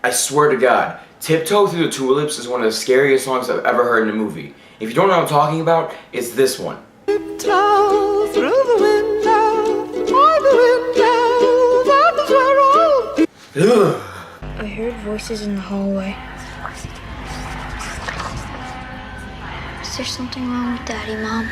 I swear to God, Tiptoe Through the Tulips is one of the scariest songs I've ever heard in a movie. If you don't know what I'm talking about, it's this one. Tiptoe through the window, by the window, that is where all... Ugh. I heard voices in the hallway. Is there something wrong with Daddy, Mom?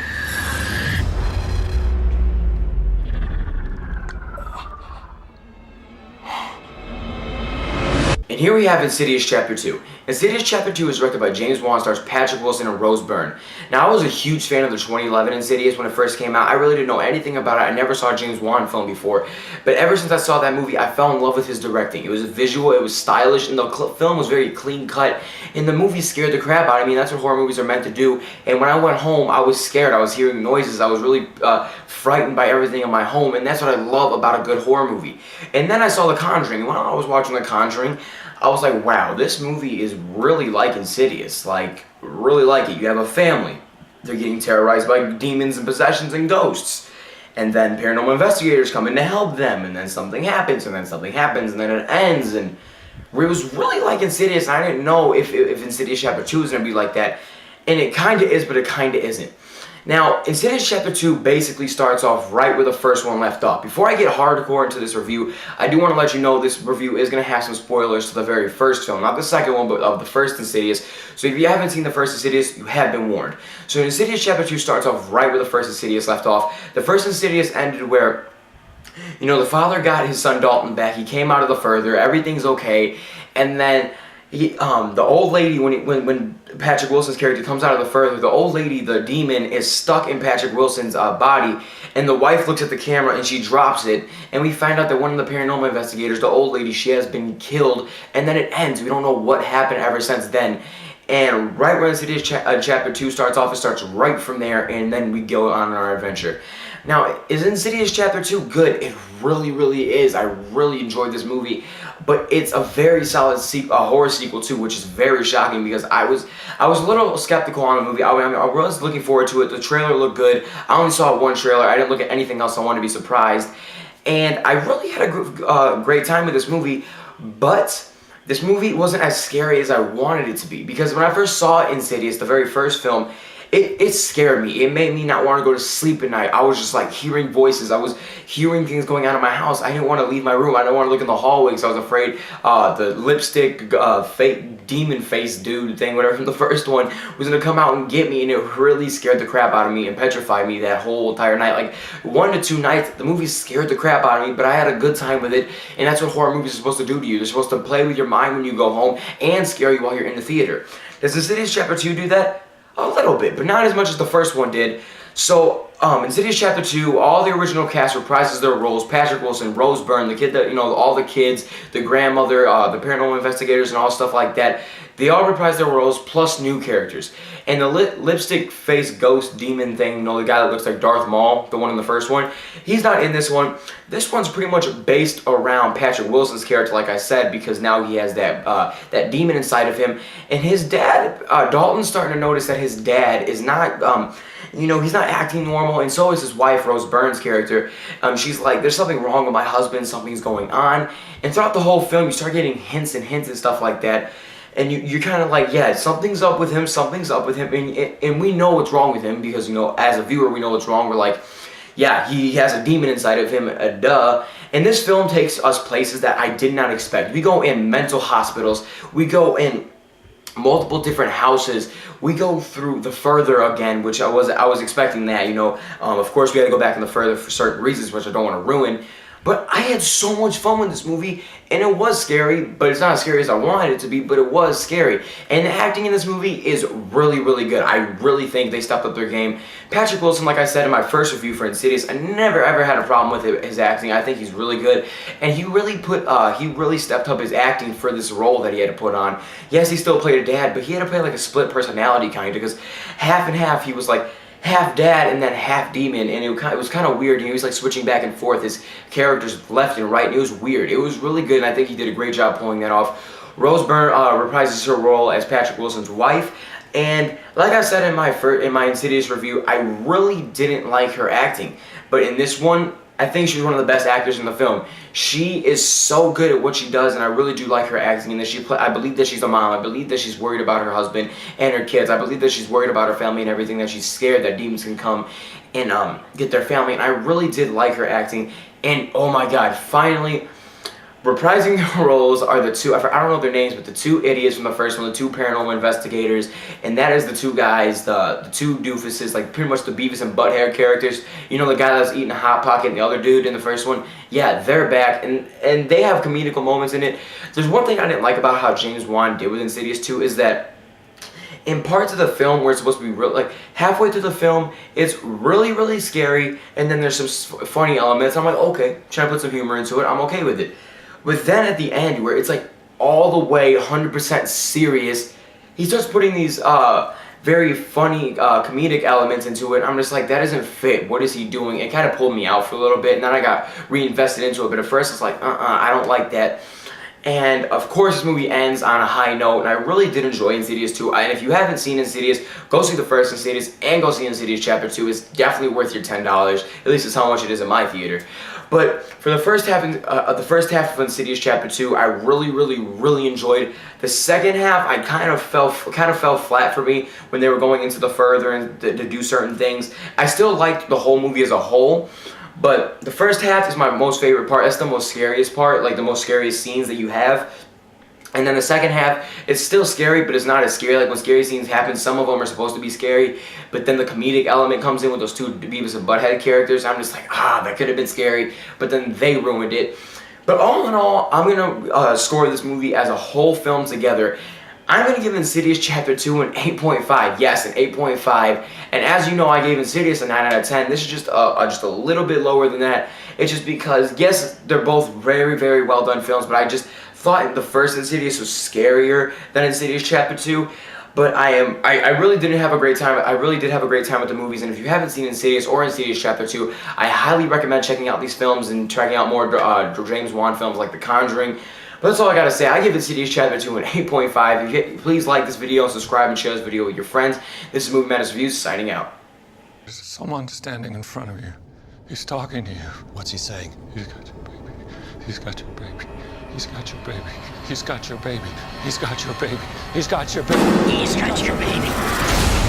And here we have Insidious Chapter 2. Insidious Chapter 2 is directed by James Wan, stars Patrick Wilson and Rose Byrne. Now, I was a huge fan of the 2011 Insidious when it first came out. I really didn't know anything about it. I never saw a James Wan film before. But ever since I saw that movie, I fell in love with his directing. It was visual, it was stylish, and the film was very clean cut. And the movie scared the crap out of me. That's what horror movies are meant to do. And when I went home, I was scared. I was hearing noises. I was really frightened by everything in my home. And that's what I love about a good horror movie. And then I saw The Conjuring. And when I was watching The Conjuring, I was like, wow, this movie is really like Insidious. Like, really like it. You have a family. They're getting terrorized by demons and possessions and ghosts. And then paranormal investigators come in to help them. And then something happens, and then something happens, and then it ends. And it was really like Insidious. And I didn't know if Insidious Chapter 2 is going to be like that. And it kind of is, but it kind of isn't. Now, Insidious Chapter 2 basically starts off right where the first one left off. Before I get hardcore into this review, I do want to let you know this review is going to have some spoilers to the very first film. Not the second one, but of the first Insidious. So if you haven't seen the first Insidious, you have been warned. So Insidious Chapter 2 starts off right where the first Insidious left off. The first Insidious ended where, you know, the father got his son Dalton back. He came out of the further. Everything's okay. And then the old lady, when Patrick Wilson's character comes out of the further, the old lady, the demon, is stuck in Patrick Wilson's body, and the wife looks at the camera and she drops it, and we find out that one of the paranormal investigators, the old lady, she has been killed, and then it ends. We don't know what happened ever since then. And right where Insidious Chapter 2 starts off, it starts right from there, and then we go on our adventure. Now, is Insidious Chapter 2 good? It really, really is. I really enjoyed this movie, but it's a very solid horror sequel too, which is very shocking because I was a little skeptical on the movie. I was looking forward to it. The trailer looked good. I only saw one trailer. I didn't look at anything else. I wanted to be surprised, and I really had a great time with this movie, but this movie wasn't as scary as I wanted it to be, because when I first saw Insidious, the very first film, it scared me. It made me not want to go to sleep at night. I was just like hearing voices. I was hearing things going on in my house. I didn't want to leave my room. I didn't want to look in the hallway because I was afraid the lipstick, fake demon face dude thing, whatever from the first one, was going to come out and get me, and it really scared the crap out of me and petrified me that whole entire night. Like 1 to 2 nights, the movie scared the crap out of me, but I had a good time with it, and that's what horror movies are supposed to do to you. They're supposed to play with your mind when you go home and scare you while you're in the theater. Does Insidious Chapter 2 do that? A little bit, but not as much as the first one did. So, Insidious Chapter 2, all the original cast reprises their roles. Patrick Wilson, Rose Byrne, the kid that, you know, all the kids, the grandmother, the paranormal investigators, and all stuff like that. They all reprise their roles, plus new characters. And the lipstick face ghost demon thing, you know, the guy that looks like Darth Maul, the one in the first one, he's not in this one. This one's pretty much based around Patrick Wilson's character, like I said, because now he has that demon inside of him. And his dad, Dalton's starting to notice that his dad is not, you know, he's not acting normal, and so is his wife, Rose Byrne's character. She's like, there's something wrong with my husband, something's going on. And throughout the whole film, you start getting hints and stuff like that. And you're kind of like, yeah, something's up with him, and we know what's wrong with him because, you know, as a viewer, we know what's wrong. We're like, yeah, he has a demon inside of him, duh. And this film takes us places that I did not expect. We go in mental hospitals, we go in multiple different houses, we go through the further again, which I was expecting that, you know. Of course, we had to go back in the further for certain reasons, which I don't want to ruin. But I had so much fun with this movie, and it was scary, but it's not as scary as I wanted it to be, but it was scary. And the acting in this movie is really, really good. I really think they stepped up their game. Patrick Wilson, like I said in my first review for Insidious, I never ever had a problem with his acting. I think he's really good, and he really stepped up his acting for this role that he had to put on. Yes, he still played a dad, but he had to play like a split personality kind of, because half and half he was like half dad and then half demon, and it was kind of weird. He was like switching back and forth his characters left and right, and it was weird. It was really good, and I think he did a great job pulling that off. Rose Byrne reprises her role as Patrick Wilson's wife, and like I said in my Insidious review, I really didn't like her acting, but in this one, I think she's one of the best actors in the film. She is so good at what she does, and I really do like her acting in this. I believe that she's a mom. I believe that she's worried about her husband and her kids. I believe that she's worried about her family and everything, that she's scared that demons can come and get their family. And I really did like her acting. And oh my God, finally, reprising her roles are the two, I don't know their names, but the two idiots from the first one, the two paranormal investigators, and that is the two guys, the two doofuses, like pretty much the Beavis and Butthead characters. You know, the guy that's eating a Hot Pocket and the other dude in the first one? Yeah, they're back, and they have comedical moments in it. There's one thing I didn't like about how James Wan did with Insidious 2 is that in parts of the film where it's supposed to be real, like halfway through the film, it's really, really scary, and then there's some funny elements. I'm like, okay, trying to put some humor into it, I'm okay with it. But then at the end, where it's like all the way 100% serious, he starts putting these very funny comedic elements into it. I'm just like, that doesn't fit. What is he doing? It kind of pulled me out for a little bit, and then I got reinvested into it. But at first, it's like, I don't like that. And of course, this movie ends on a high note, and I really did enjoy Insidious 2. And if you haven't seen Insidious, go see the first Insidious and go see Insidious Chapter 2. It's definitely worth your $10. At least it's how much it is in my theater. But for the first half of Insidious Chapter 2, I really, really, really enjoyed. The second half, I kind of fell flat for me when they were going into the further and to do certain things. I still liked the whole movie as a whole, but the first half is my most favorite part. That's the most scariest part, like the most scariest scenes that you have. And then the second half, it's still scary, but it's not as scary. Like when scary scenes happen, some of them are supposed to be scary, but then the comedic element comes in with those two Beavis and Butthead characters. I'm just like, that could have been scary, but then they ruined it. But all in all, I'm gonna score this movie as a whole film together. I'm gonna give Insidious Chapter 2 an 8.5. Yes, an 8.5. And as you know, I gave Insidious a 9 out of 10. This is just a little bit lower than that. It's just because, yes, they're both very, very well done films, but I just thought the first Insidious was scarier than Insidious Chapter 2. But I really didn't have a great time. I really did have a great time with the movies. And if you haven't seen Insidious or Insidious Chapter 2, I highly recommend checking out these films and checking out more James Wan films like The Conjuring. But that's all I gotta say. I give Insidious Chapter 2 an 8.5. Please like this video and subscribe and share this video with your friends. This is Movie Madness Reviews signing out. There's someone standing in front of you. He's talking to you. What's he saying? He's got your baby. He's got your baby. He's got your baby. He's got your baby. He's got your baby. He's got your baby. He's got your baby.